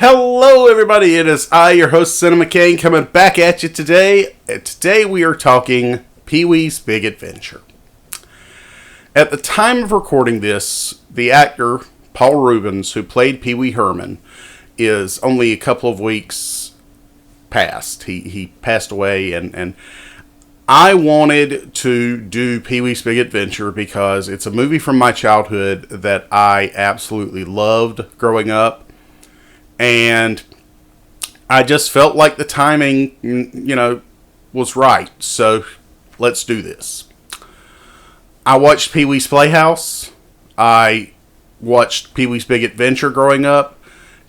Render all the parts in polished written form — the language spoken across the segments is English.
Hello everybody, it is I, your host, Cinema Kane, coming back at you today. Today we are talking Pee-wee's Big Adventure. At the time of recording this, the actor, Paul Reubens, who played Pee-wee Herman, is only a couple of weeks past. He passed away, and I wanted to do Pee-wee's Big Adventure because it's a movie from my childhood that I absolutely loved growing up. And I just felt like the timing, was right. So let's do this. I watched Pee-wee's Playhouse. I watched Pee-wee's Big Adventure growing up.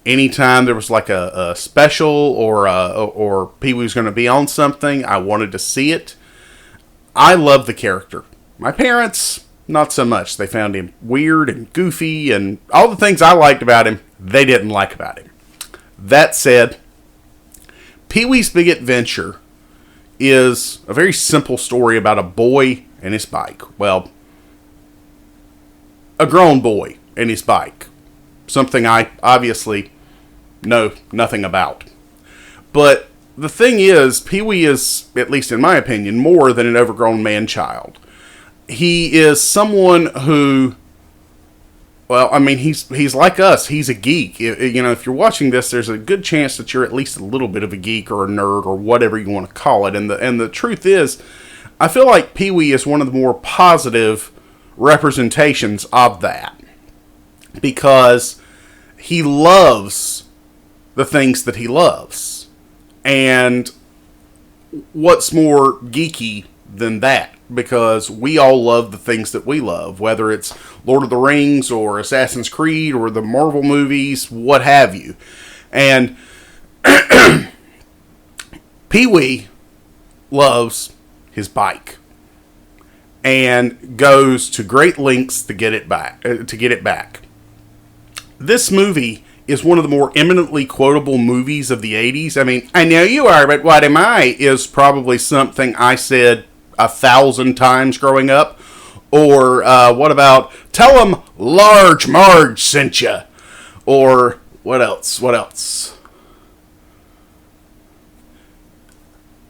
Anytime there was like a special or Pee-wee was going to be on something, I wanted to see it. I love the character. My parents, not so much. They found him weird and goofy, and all the things I liked about him, they didn't like about him. That said, Pee-wee's Big Adventure is a very simple story about a boy and his bike. Well, a grown boy and his bike. Something I obviously know nothing about. But the thing is, Pee-wee is, at least in my opinion, more than an overgrown man-child. He is someone who... Well, I mean, he's like us. He's a geek. If you're watching this, there's a good chance that you're at least a little bit of a geek or a nerd or whatever you want to call it. And the truth is, I feel like Pee-wee is one of the more positive representations of that. Because he loves the things that he loves. And what's more geeky than that? Because we all love the things that we love, whether it's Lord of the Rings or Assassin's Creed or the Marvel movies, what have you. And Pee-wee loves his bike and goes to great lengths to get it back. This movie is one of the more eminently quotable movies of the 80s. I mean, I know you are, but what am I? Is probably something I said 1,000 times growing up. Or what about, tell them Large Marge sent ya? Or what else?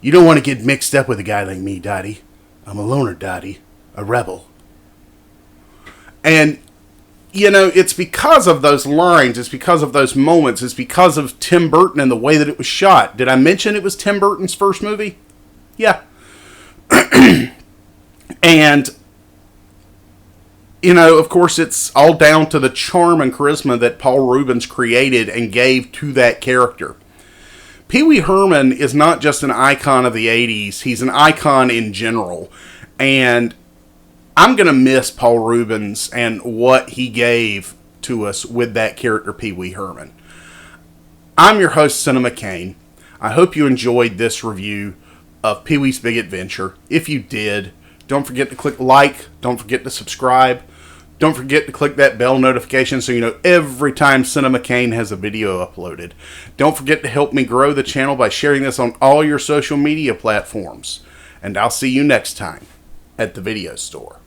You don't want to get mixed up with a guy like me, Dottie. I'm a loner, Dottie. A rebel. And, it's because of those lines. It's because of those moments. It's because of Tim Burton and the way that it was shot. Did I mention it was Tim Burton's first movie? Yeah. And, of course, it's all down to the charm and charisma that Paul Reubens created and gave to that character. Pee-wee Herman is not just an icon of the 80s. He's an icon in general. And I'm going to miss Paul Reubens and what he gave to us with that character, Pee-wee Herman. I'm your host, Cinema Kane. I hope you enjoyed this review of Pee-wee's Big Adventure. If you did, don't forget to click like. Don't forget to subscribe. Don't forget to click that bell notification so you know every time Cinema Kane has a video uploaded. Don't forget to help me grow the channel by sharing this on all your social media platforms. And I'll see you next time at the video store.